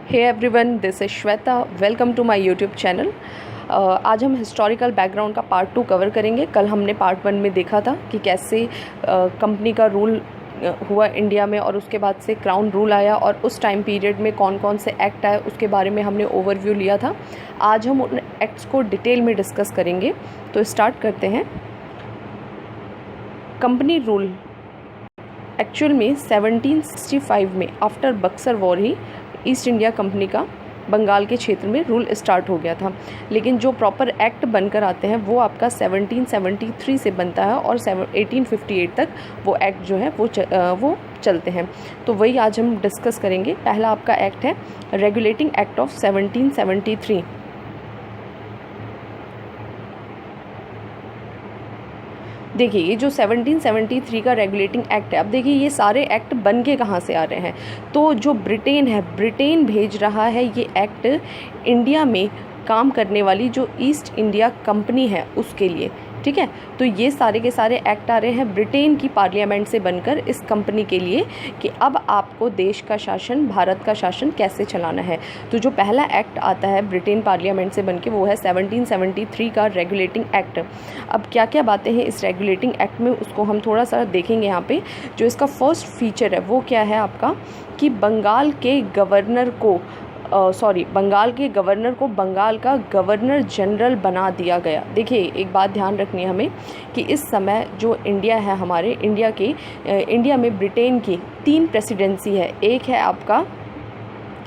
Hey everyone, this is Shweta. Welcome to my YouTube channel. आज हम historical background का part 2 cover करेंगे। कल हमने पार्ट 1 में देखा था कि कैसे कंपनी का रूल हुआ इंडिया में और उसके बाद से क्राउन रूल आया और उस टाइम पीरियड में कौन कौन से एक्ट आए उसके बारे में हमने ओवरव्यू लिया था। आज हम उन एक्ट्स को डिटेल में डिस्कस करेंगे। तो स्टार्ट करते हैं। कंपनी रूल एक्चुअल में 1765 में आफ्टर बक्सर वॉर ही ईस्ट इंडिया कंपनी का बंगाल के क्षेत्र में रूल स्टार्ट हो गया था, लेकिन जो प्रॉपर एक्ट बनकर आते हैं वो आपका 1773 से बनता है और 1858 तक वो एक्ट जो है वो चलते हैं। तो वही आज हम डिस्कस करेंगे। पहला आपका एक्ट है रेगुलेटिंग एक्ट ऑफ 1773। देखिए, ये जो 1773 का रेगुलेटिंग एक्ट है, अब देखिए ये सारे एक्ट बन के कहाँ से आ रहे हैं। तो जो ब्रिटेन है, ब्रिटेन भेज रहा है ये एक्ट इंडिया में काम करने वाली जो ईस्ट इंडिया कंपनी है उसके लिए, ठीक है। तो ये सारे के सारे एक्ट आ रहे हैं ब्रिटेन की पार्लियामेंट से बनकर इस कंपनी के लिए कि अब आपको देश का शासन, भारत का शासन कैसे चलाना है। तो जो पहला एक्ट आता है ब्रिटेन पार्लियामेंट से बनके वो है 1773 का रेगुलेटिंग एक्ट। अब क्या क्या बातें हैं इस रेगुलेटिंग एक्ट में उसको हम थोड़ा सा देखेंगे यहाँ पे। जो इसका फर्स्ट फीचर है वो क्या है आपका कि बंगाल के गवर्नर को बंगाल का गवर्नर जनरल बना दिया गया। देखिए, एक बात ध्यान रखनी है हमें कि इस समय जो इंडिया है, हमारे इंडिया में ब्रिटेन की 3 प्रेसिडेंसी है। एक है आपका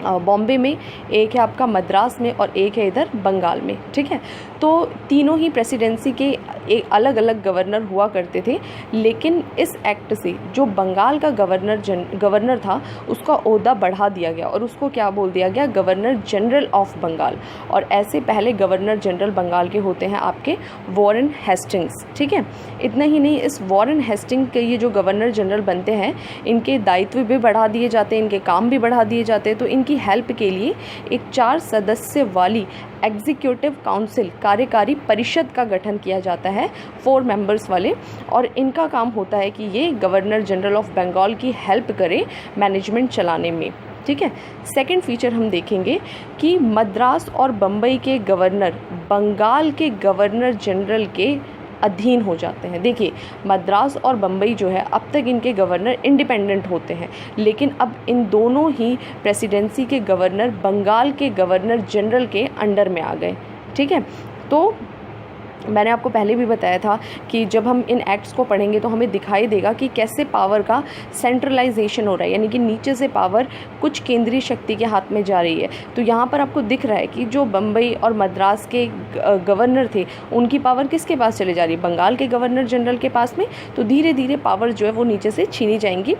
बॉम्बे में, एक है आपका मद्रास में और एक है इधर बंगाल में, ठीक है। तो तीनों ही प्रेसिडेंसी के एक अलग अलग गवर्नर हुआ करते थे, लेकिन इस एक्ट से जो बंगाल का गवर्नर था उसका ओहदा बढ़ा दिया गया और उसको क्या बोल दिया गया, गवर्नर जनरल ऑफ बंगाल। और ऐसे पहले गवर्नर जनरल बंगाल के होते हैं आपके वॉरेन हेस्टिंग्स, ठीक है। इतना ही नहीं, इस वॉरेन हेस्टिंग के ये जो गवर्नर जनरल बनते हैं इनके दायित्व भी बढ़ा दिए जाते हैं, इनके काम भी बढ़ा दिए जाते हैं। तो की हेल्प के लिए एक 4 सदस्य वाली एग्जीक्यूटिव काउंसिल, कार्यकारी परिषद का गठन किया जाता है, 4 मेंबर्स वाले। और इनका काम होता है कि ये गवर्नर जनरल ऑफ बंगाल की हेल्प करें मैनेजमेंट चलाने में, ठीक है। सेकंड फीचर हम देखेंगे कि मद्रास और बम्बई के गवर्नर बंगाल के गवर्नर जनरल के अधीन हो जाते हैं। देखिए, मद्रास और बम्बई जो है अब तक इनके गवर्नर इंडिपेंडेंट होते हैं, लेकिन अब इन दोनों ही प्रेसिडेंसी के गवर्नर बंगाल के गवर्नर जनरल के अंडर में आ गए, ठीक है। तो मैंने आपको पहले भी बताया था कि जब हम इन एक्ट्स को पढ़ेंगे तो हमें दिखाई देगा कि कैसे पावर का सेंट्रलाइजेशन हो रहा है, यानी कि नीचे से पावर कुछ केंद्रीय शक्ति के हाथ में जा रही है। तो यहाँ पर आपको दिख रहा है कि जो बम्बई और मद्रास के गवर्नर थे उनकी पावर किसके पास चले जा रही है, बंगाल के गवर्नर जनरल के पास में। तो धीरे धीरे पावर जो है वो नीचे से छीनी जाएंगी।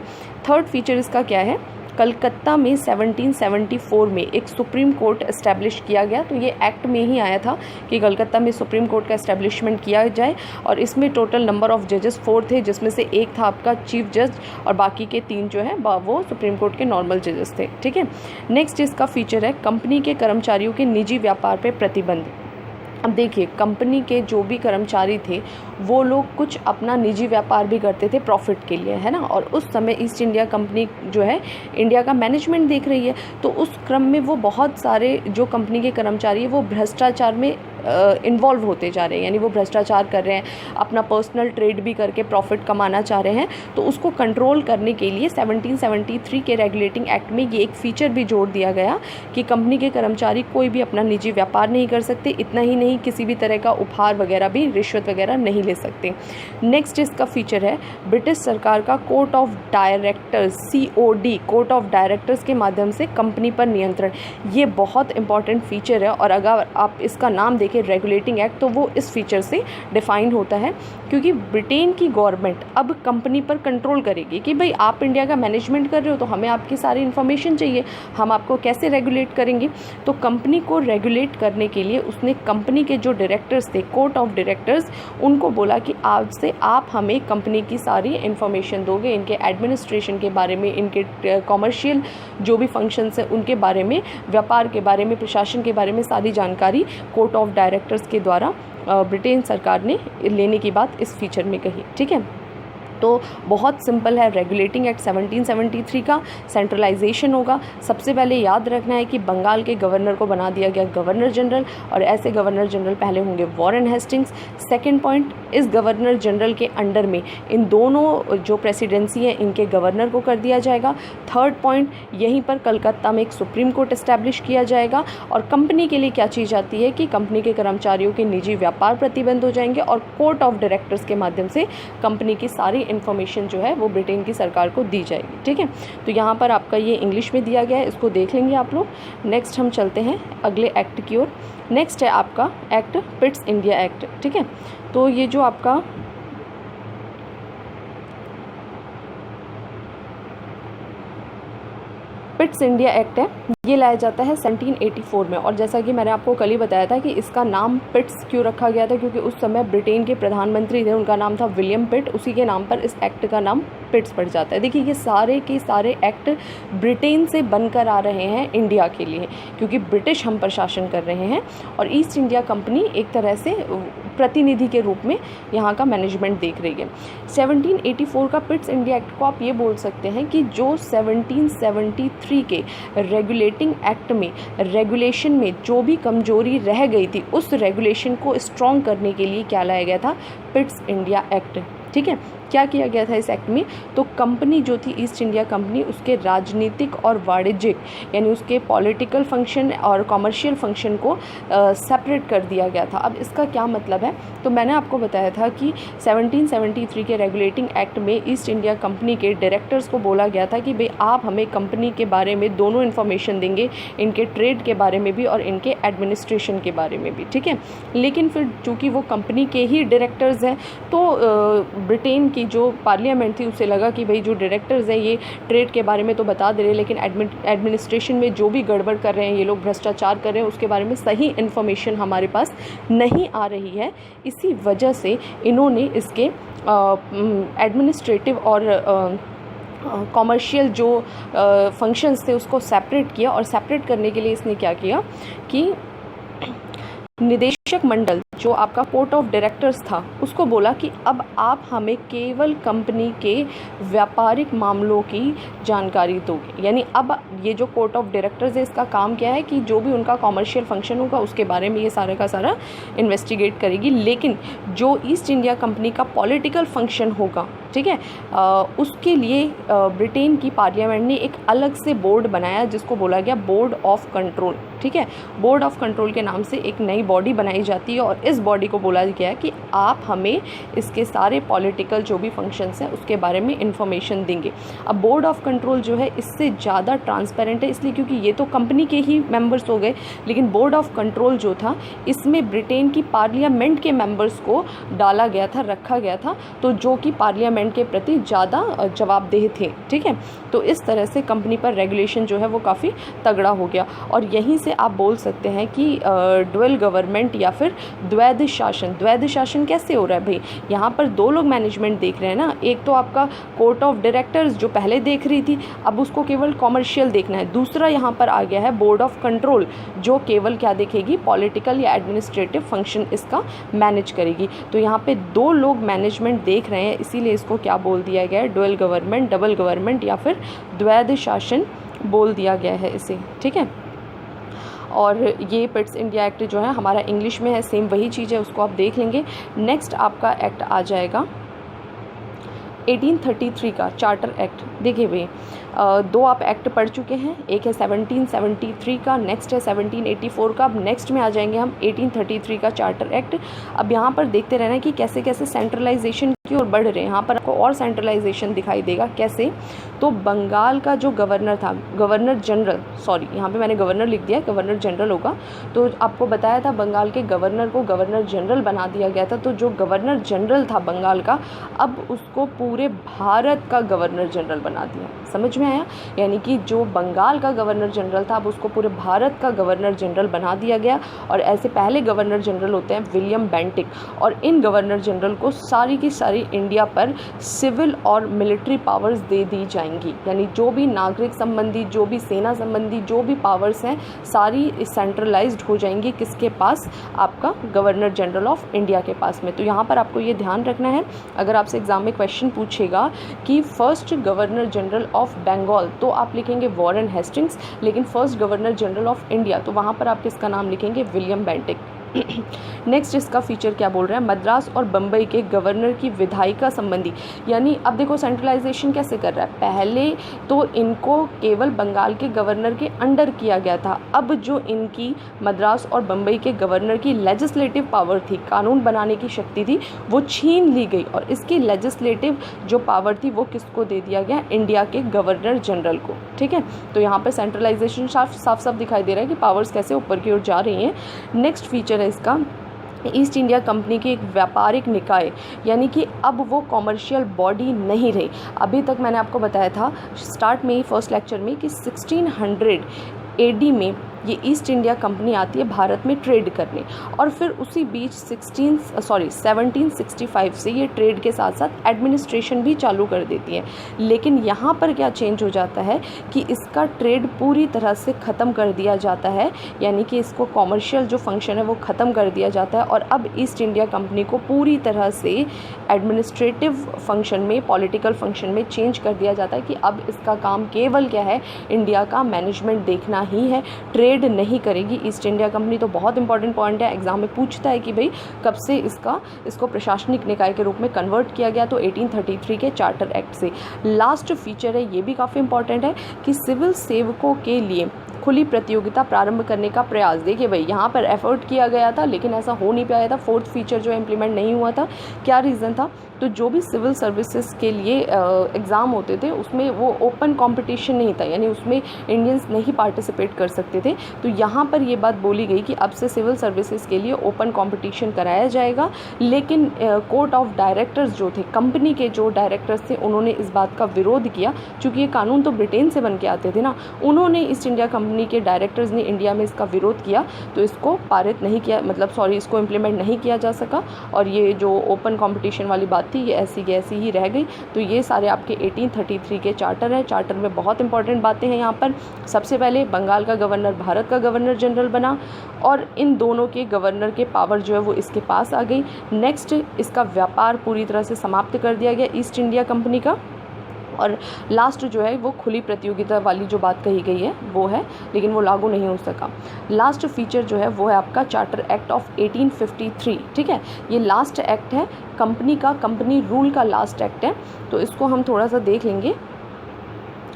थर्ड फीचर इसका क्या है, कलकत्ता में 1774 में एक सुप्रीम कोर्ट इस्टेब्लिश किया गया। तो ये एक्ट में ही आया था कि कलकत्ता में सुप्रीम कोर्ट का इस्टेब्लिशमेंट किया जाए और इसमें टोटल नंबर ऑफ जजेस 4 थे, जिसमें से एक था आपका चीफ जज और बाकी के 3 जो है वो सुप्रीम कोर्ट के नॉर्मल जजेस थे, ठीक है। नेक्स्ट इसका फीचर है कंपनी के कर्मचारियों के निजी व्यापार पर प्रतिबंध। अब देखिए, कंपनी के जो भी कर्मचारी थे वो लोग कुछ अपना निजी व्यापार भी करते थे प्रॉफिट के लिए, है ना। और उस समय ईस्ट इंडिया कंपनी जो है इंडिया का मैनेजमेंट देख रही है। तो उस क्रम में वो बहुत सारे जो कंपनी के कर्मचारी है वो भ्रष्टाचार में इन्वॉल्व होते जा रहे हैं, यानी वो भ्रष्टाचार कर रहे हैं, अपना पर्सनल ट्रेड भी करके प्रॉफिट कमाना चाह रहे हैं। तो उसको कंट्रोल करने के लिए 1773 के रेगुलेटिंग एक्ट में ये एक फीचर भी जोड़ दिया गया कि कंपनी के कर्मचारी कोई भी अपना निजी व्यापार नहीं कर सकते। इतना ही नहीं, किसी भी तरह का उपहार वगैरह भी, रिश्वत वगैरह नहीं ले सकते। नेक्स्ट इसका फीचर है ब्रिटिश सरकार का court of directors, COD, court of directors के माध्यम से कंपनी पर नियंत्रण। ये बहुत इंपॉर्टेंट फीचर है और अगर आप इसका नाम देखें रेगुलेटिंग एक्ट तो वो इस फीचर से डिफाइन होता है, क्योंकि ब्रिटेन की गवर्नमेंट अब कंपनी पर कंट्रोल करेगी कि भाई आप इंडिया का मैनेजमेंट कर रहे हो तो हमें आपकी सारी इन्फॉर्मेशन चाहिए, हम आपको कैसे रेगुलेट करेंगे। तो कंपनी को रेगुलेट करने के लिए उसने कंपनी के जो डायरेक्टर्स थे, कोर्ट ऑफ डायरेक्टर्स, उनको बोला कि आज से आप हमें कंपनी की सारी इन्फॉर्मेशन दोगे, इनके एडमिनिस्ट्रेशन के बारे में, इनके कॉमर्शियल जो भी फंक्शंस हैं उनके बारे में, व्यापार के बारे में, प्रशासन के बारे में सारी जानकारी कोर्ट ऑफ डायरेक्टर्स के द्वारा ब्रिटेन सरकार ने लेने की बात इस फीचर में कही, ठीक है। तो बहुत सिंपल है, रेगुलेटिंग एक्ट 1773 का सेंट्रलाइजेशन होगा। सबसे पहले याद रखना है कि बंगाल के गवर्नर को बना दिया गया गवर्नर जनरल, और ऐसे गवर्नर जनरल पहले होंगे वॉरेन हेस्टिंग्स। सेकंड पॉइंट, इस गवर्नर जनरल के अंडर में इन दोनों जो प्रेसिडेंसी है इनके गवर्नर को कर दिया जाएगा। थर्ड पॉइंट, यहीं पर कलकत्ता में एक सुप्रीम कोर्ट इस्टेब्लिश किया जाएगा। और कंपनी के लिए क्या चीज़ आती है कि कंपनी के कर्मचारियों के निजी व्यापार प्रतिबंध हो जाएंगे, और कोर्ट ऑफ डायरेक्टर्स के माध्यम से कंपनी की सारी इन्फॉर्मेशन जो है वो ब्रिटेन की सरकार को दी जाएगी। ठीक है, तो यहाँ पर आपका ये इंग्लिश में दिया गया है, इसको देख लेंगे आप लोग। नेक्स्ट हम चलते हैं अगले एक्ट की ओर। नेक्स्ट है आपका एक्ट पिट्स इंडिया एक्ट। ठीक है, तो ये जो आपका पिट्स इंडिया एक्ट है ये लाया जाता है 1784 में। और जैसा कि मैंने आपको कल ही बताया था कि इसका नाम पिट्स क्यों रखा गया था, क्योंकि उस समय ब्रिटेन के प्रधानमंत्री थे, उनका नाम था विलियम पिट, उसी के नाम पर इस एक्ट का नाम पिट्स पड़ जाता है। देखिए, ये सारे के सारे एक्ट ब्रिटेन से बनकर आ रहे हैं इंडिया के लिए, क्योंकि ब्रिटिश हम पर शासन कर रहे हैं और ईस्ट इंडिया कंपनी एक तरह से प्रतिनिधि के रूप में यहाँ का मैनेजमेंट देख रही है। 1784 का पिट्स इंडिया एक्ट को आप ये बोल सकते हैं कि जो 1773 के रेगुलेटिंग एक्ट में रेगुलेशन में जो भी कमजोरी रह गई थी, उस रेगुलेशन को स्ट्रॉन्ग करने के लिए क्या लाया गया था, पिट्स इंडिया एक्ट। ठीक है, क्या किया गया था इस एक्ट में, तो कंपनी जो थी ईस्ट इंडिया कंपनी, उसके राजनीतिक और वाणिज्यिक यानी उसके पॉलिटिकल फंक्शन और कमर्शियल फंक्शन को सेपरेट कर दिया गया था। अब इसका क्या मतलब है, तो मैंने आपको बताया था कि 1773 के रेगुलेटिंग एक्ट में ईस्ट इंडिया कंपनी के डायरेक्टर्स को बोला गया था कि भाई आप हमें कंपनी के बारे में दोनों इन्फॉर्मेशन देंगे, इनके ट्रेड के बारे में भी और इनके एडमिनिस्ट्रेशन के बारे में भी। ठीक है, लेकिन फिर चूँकि वो कंपनी के ही डायरेक्टर्स हैं, तो ब्रिटेन की जो पार्लियामेंट थी उसे लगा कि भाई जो डायरेक्टर्स हैं ये ट्रेड के बारे में तो बता दे रहे हैं, लेकिन एडमिनिस्ट्रेशन में जो भी गड़बड़ कर रहे हैं, ये लोग भ्रष्टाचार कर रहे हैं, उसके बारे में सही इन्फॉर्मेशन हमारे पास नहीं आ रही है। इसी वजह से इन्होंने इसके एडमिनिस्ट्रेटिव और कॉमर्शियल जो फंक्शंस थे उसको सेपरेट किया। और सेपरेट करने के लिए इसने क्या किया कि निदेशक मंडल जो आपका कोर्ट ऑफ डायरेक्टर्स था उसको बोला कि अब आप हमें केवल कंपनी के व्यापारिक मामलों की जानकारी दोगे। यानी अब ये जो कोर्ट ऑफ डायरेक्टर्स है इसका काम क्या है कि जो भी उनका कॉमर्शियल फंक्शन होगा उसके बारे में ये सारा का सारा इन्वेस्टिगेट करेगी, लेकिन जो ईस्ट इंडिया कंपनी का पॉलिटिकल फंक्शन होगा, ठीक है, उसके लिए ब्रिटेन की पार्लियामेंट ने एक अलग से बोर्ड बनाया जिसको बोला गया बोर्ड ऑफ कंट्रोल। ठीक है, बोर्ड ऑफ कंट्रोल के नाम से एक नई बॉडी बनाई जाती है और इस बॉडी को बोला गया कि आप हमें इसके सारे पॉलिटिकल जो भी फंक्शंस हैं उसके बारे में इंफॉर्मेशन देंगे। अब बोर्ड ऑफ कंट्रोल जो है इससे ज़्यादा ट्रांसपेरेंट है, इसलिए क्योंकि ये तो कंपनी के ही मेंबर्स हो गए, लेकिन बोर्ड ऑफ कंट्रोल जो था इसमें ब्रिटेन की पार्लियामेंट के मेंबर्स को डाला गया था, रखा गया था, तो जो कि पार्लियामेंट के प्रति ज़्यादा जवाबदेह थे। ठीक है, तो इस तरह से कंपनी पर रेगुलेशन जो है वो काफ़ी तगड़ा हो गया। और यहीं से आप बोल सकते हैं कि ड्यूअल गवर्नमेंट या फिर द्वैध शासन। द्वैध शासन कैसे हो रहा है भाई, यहाँ पर दो लोग मैनेजमेंट देख रहे हैं ना, एक तो आपका कोर्ट ऑफ डायरेक्टर्स जो पहले देख रही थी, अब उसको केवल कॉमर्शियल देखना है। दूसरा यहाँ पर आ गया है बोर्ड ऑफ कंट्रोल जो केवल क्या देखेगी, पॉलिटिकल या एडमिनिस्ट्रेटिव फंक्शन इसका मैनेज करेगी। तो यहाँ पे दो लोग मैनेजमेंट देख रहे हैं, इसीलिए इसको क्या बोल दिया गया है, ड्यूअल गवर्नमेंट, डबल गवर्नमेंट या फिर द्वैध शासन बोल दिया गया है इसे। ठीक है, और ये पिट्स इंडिया एक्ट जो है हमारा इंग्लिश में है, सेम वही चीज़ है, उसको आप देख लेंगे। नेक्स्ट आपका एक्ट आ जाएगा 1833 का चार्टर एक्ट। देखिए भाई, दो आप एक्ट पढ़ चुके हैं, एक है 1773 का, नेक्स्ट है 1784 का। अब नेक्स्ट में आ जाएंगे हम 1833 का चार्टर एक्ट। अब यहाँ पर देखते रहना है कि कैसे कैसे सेंट्रलाइजेशन की ओर बढ़ रहे हैं। यहाँ पर आपको और सेंट्रलाइजेशन दिखाई देगा। कैसे, तो बंगाल का जो गवर्नर था, गवर्नर जनरल, सॉरी यहाँ पे मैंने गवर्नर लिख दिया, गवर्नर जनरल होगा, तो आपको बताया था बंगाल के गवर्नर को गवर्नर जनरल बना दिया गया था। तो जो गवर्नर जनरल था बंगाल का, अब उसको पूरे भारत का गवर्नर जनरल बना दिया। समझ में आया, यानी कि जो बंगाल का गवर्नर जनरल था अब उसको पूरे भारत का गवर्नर जनरल बना दिया गया। और ऐसे पहले गवर्नर जनरल होते हैं विलियम बेंटिक, और इन गवर्नर जनरल को सारी की सारी इंडिया पर सिविल और मिलिट्री पावर्स दे दी जाएंगी, यानी जो भी नागरिक संबंधी, जो भी सेना संबंधी जो भी पावर्स हैं सारी सेंट्रलाइज्ड हो जाएंगी किसके पास, आपका गवर्नर जनरल ऑफ इंडिया के पास में। तो यहाँ पर आपको ये ध्यान रखना है, अगर आपसे एग्जाम में क्वेश्चन पूछेगा कि first governor general of Bengal तो आप लिखेंगे वॉरेन हेस्टिंग्स, लेकिन first governor general of India तो वहाँ पर आप किसका नाम लिखेंगे, विलियम बेंटिक। नेक्स्ट इसका फीचर क्या बोल रहा है, मद्रास और बम्बई के गवर्नर की विधायिका संबंधी, यानी अब देखो सेंट्रलाइजेशन कैसे कर रहा है, पहले तो इनको केवल बंगाल के गवर्नर के अंडर किया गया था, अब जो इनकी मद्रास और बम्बई के गवर्नर की लेजिस्लेटिव पावर थी, कानून बनाने की शक्ति थी, वो छीन ली गई और इसकी लेजिस्लेटिव जो पावर थी वो किसको दे दिया गया, इंडिया के गवर्नर जनरल को। ठीक है, तो यहाँ पर सेंट्रलाइजेशन साफ दिखाई दे रहा है कि पावर्स कैसे ऊपर की ओर जा रही हैं। नेक्स्ट फीचर है इसका ईस्ट इंडिया कंपनी की एक व्यापारिक निकाय, यानी कि अब वो कॉमर्शियल बॉडी नहीं रही। अभी तक मैंने आपको बताया था स्टार्ट में ही फर्स्ट लेक्चर में कि 1600 AD में ये ईस्ट इंडिया कंपनी आती है भारत में ट्रेड करने, और फिर उसी बीच 1765 से ये ट्रेड के साथ साथ एडमिनिस्ट्रेशन भी चालू कर देती है। लेकिन यहाँ पर क्या चेंज हो जाता है कि इसका ट्रेड पूरी तरह से ख़त्म कर दिया जाता है, यानी कि इसको कॉमर्शियल जो फंक्शन है वो ख़त्म कर दिया जाता है और अब ईस्ट इंडिया कंपनी को पूरी तरह से एडमिनिस्ट्रेटिव फंक्शन में, पॉलिटिकल फंक्शन में चेंज कर दिया जाता है कि अब इसका काम केवल क्या है, इंडिया का मैनेजमेंट देखना ही है, ट्रेड नहीं करेगी ईस्ट इंडिया कंपनी। तो बहुत इंपॉर्टेंट पॉइंट है, एग्जाम में पूछता है कि भाई कब से इसको प्रशासनिक निकाय के रूप में कन्वर्ट किया गया, तो 1833 के चार्टर एक्ट से। लास्ट फीचर है, ये भी काफ़ी इंपॉर्टेंट है कि सिविल सेवकों के लिए खुली प्रतियोगिता प्रारंभ करने का प्रयास। देखिए भाई यहाँ पर एफर्ट किया गया था लेकिन ऐसा हो नहीं पाया था, फोर्थ फीचर जो इम्प्लीमेंट नहीं हुआ था। क्या रीज़न था, तो जो भी सिविल सर्विसेज के लिए एग्ज़ाम होते थे उसमें वो ओपन कंपटीशन नहीं था, यानी उसमें इंडियंस नहीं पार्टिसिपेट कर सकते थे। तो यहाँ पर ये बात बोली गई कि अब से सिविल सर्विसेज के लिए ओपन कंपटीशन कराया जाएगा, लेकिन कोर्ट ऑफ डायरेक्टर्स जो थे, कंपनी के जो डायरेक्टर्स थे, उन्होंने इस बात का विरोध किया, चूँकि ये कानून तो ब्रिटेन से बन के आते थे ना, उन्होंने ईस्ट इंडिया कंपनी के डायरेक्टर्स ने इंडिया में इसका विरोध किया, तो इसको पारित नहीं किया, इसको इम्प्लीमेंट नहीं किया जा सका, और ये जो ओपन कॉम्पिटिशन वाली बात थी ये ऐसी की ऐसी ही रह गई। तो ये सारे आपके 1833 के चार्टर हैं। चार्टर में बहुत इंपॉर्टेंट बातें हैं यहाँ पर। सबसे पहले बंगाल का गवर्नर भारत का गवर्नर जनरल बना और इन दोनों के गवर्नर के पावर जो है वो इसके पास आ गई। नेक्स्ट, इसका व्यापार पूरी तरह से समाप्त कर दिया गया ईस्ट इंडिया कंपनी का। और लास्ट जो है वो खुली प्रतियोगिता वाली जो बात कही गई है वो है, लेकिन वो लागू नहीं हो सका। लास्ट फीचर जो है वो है आपका चार्टर एक्ट ऑफ 1853। ठीक है, ये लास्ट एक्ट है कंपनी का, कंपनी रूल का लास्ट एक्ट है, तो इसको हम थोड़ा सा देख लेंगे।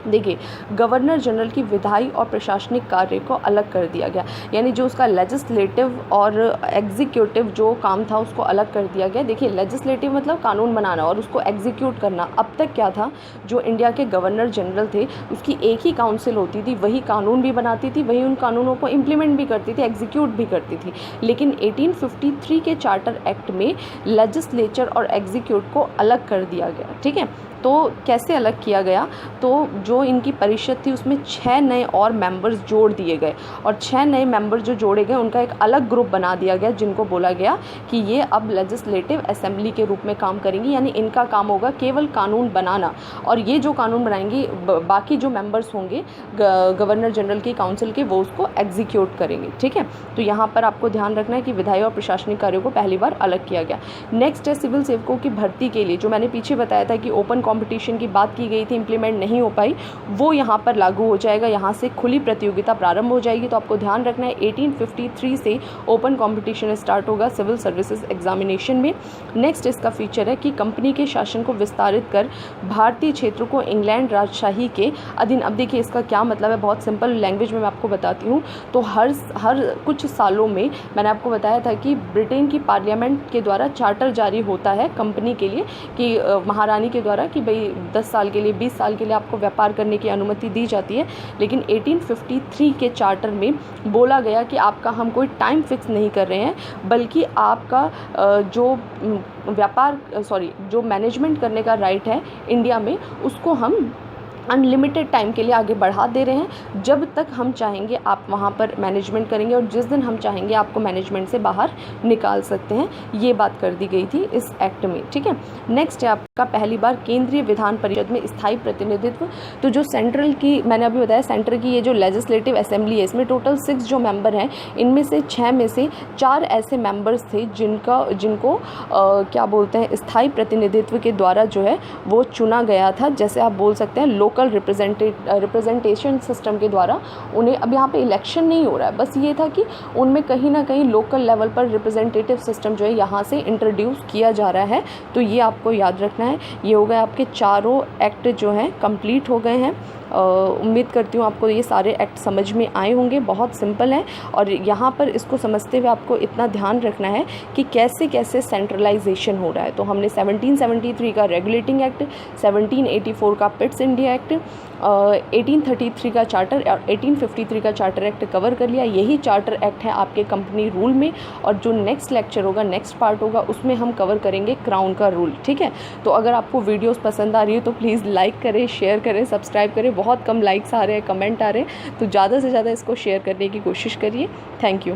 देखिए, गवर्नर जनरल की विधायी और प्रशासनिक कार्य को अलग कर दिया गया, यानी जो उसका लेजिस्लेटिव और एग्जीक्यूटिव जो काम था उसको अलग कर दिया गया। देखिए, लेजिस्लेटिव मतलब कानून बनाना और उसको एग्जीक्यूट करना। अब तक क्या था, जो इंडिया के गवर्नर जनरल थे उसकी एक ही काउंसिल होती थी, वही कानून भी बनाती थी, वही उन कानूनों को इम्प्लीमेंट भी करती थी, एग्जीक्यूट भी करती थी। लेकिन 1853 के चार्टर एक्ट में लेजिस्लेचर और एग्जीक्यूट को अलग कर दिया गया। ठीक है, तो कैसे अलग किया गया, तो जो इनकी परिषद थी उसमें 6 नए और मेंबर्स जोड़ दिए गए, और 6 नए मेंबर जो जोड़े गए उनका एक अलग ग्रुप बना दिया गया, जिनको बोला गया कि ये अब लेजिस्लेटिव असेंबली के रूप में काम करेंगी, यानी इनका काम होगा केवल कानून बनाना, और ये जो कानून बनाएंगी बाकी जो मेंबर्स होंगे गवर्नर जनरल की काउंसिल के, वो उसको एग्जीक्यूट करेंगे। ठीक है, तो यहाँ पर आपको ध्यान रखना है कि विधायी और प्रशासनिक कार्यों को पहली बार अलग किया गया। नेक्स्ट है सिविल सेवकों की भर्ती के लिए, जो मैंने पीछे बताया था कि ओपन कंपटीशन की बात की गई थी, इंप्लीमेंट नहीं हो पाई, वो यहाँ पर लागू हो जाएगा। यहाँ से खुली प्रतियोगिता प्रारंभ हो जाएगी। तो आपको ध्यान रखना है 1853 से ओपन कंपटीशन स्टार्ट होगा सिविल सर्विसेज एग्जामिनेशन में। नेक्स्ट इसका फीचर है कि कंपनी के शासन को विस्तारित कर भारतीय क्षेत्रों को इंग्लैंड राजशाही के अधीन। अब देखिए इसका क्या मतलब है, बहुत सिंपल लैंग्वेज में मैं आपको बताती हूँ। तो हर कुछ सालों में मैंने आपको बताया था कि ब्रिटेन की पार्लियामेंट के द्वारा चार्टर जारी होता है कंपनी के लिए, कि महारानी के द्वारा कि भाई 10 साल के लिए, 20 साल के लिए आपको व्यापार करने की अनुमति दी जाती है। लेकिन 1853 के चार्टर में बोला गया कि आपका हम कोई टाइम फिक्स नहीं कर रहे हैं, बल्कि आपका जो मैनेजमेंट करने का राइट है इंडिया में, उसको हम अनलिमिटेड टाइम के लिए आगे बढ़ा दे रहे हैं। जब तक हम चाहेंगे आप वहाँ पर मैनेजमेंट करेंगे और जिस दिन हम चाहेंगे आपको मैनेजमेंट से बाहर निकाल सकते हैं। ये बात कर दी गई थी इस एक्ट में, ठीक है। नेक्स्ट है आपका पहली बार केंद्रीय विधान परिषद में स्थायी प्रतिनिधित्व। तो जो सेंट्रल की, मैंने अभी बताया सेंटर की ये जो लेजिस्लेटिव असेंबली है, इसमें टोटल 6 जो मेंबर हैं, इनमें से 6 में से 4 ऐसे मेंबर्स थे जिनको क्या बोलते हैं, स्थायी प्रतिनिधित्व के द्वारा जो है वो चुना गया था। जैसे आप बोल सकते हैं लोकल रिप्रेजेंटेशन सिस्टम के द्वारा उन्हें, अब यहाँ पे इलेक्शन नहीं हो रहा है, बस ये था कि उनमें कहीं ना कहीं लोकल लेवल पर रिप्रेजेंटेटिव सिस्टम जो है यहाँ से इंट्रोड्यूस किया जा रहा है। तो ये आपको याद रखना है। ये हो गए आपके चारों एक्ट जो हैं कंप्लीट हो गए हैं। उम्मीद करती हूँ आपको ये सारे एक्ट समझ में आए होंगे। बहुत सिंपल है और यहाँ पर इसको समझते हुए आपको इतना ध्यान रखना है कि कैसे कैसे सेंट्रलाइजेशन हो रहा है। तो हमने 1773 का रेगुलेटिंग एक्ट, 1784 का पिट्स इंडिया एक्ट, 1833 का चार्टर और 1853 का चार्टर एक्ट कवर कर लिया। यही चार्टर एक्ट है आपके कंपनी रूल में, और जो नेक्स्ट लेक्चर होगा, नेक्स्ट पार्ट होगा, उसमें हम कवर करेंगे क्राउन का रूल, ठीक है। तो अगर आपको वीडियोस पसंद आ रही है तो प्लीज़ लाइक करें, शेयर करें, सब्सक्राइब करें। बहुत कम लाइक्स आ रहे हैं, कमेंट आ रहे हैं, तो ज़्यादा से ज़्यादा इसको शेयर करने की कोशिश करिए। Thank you.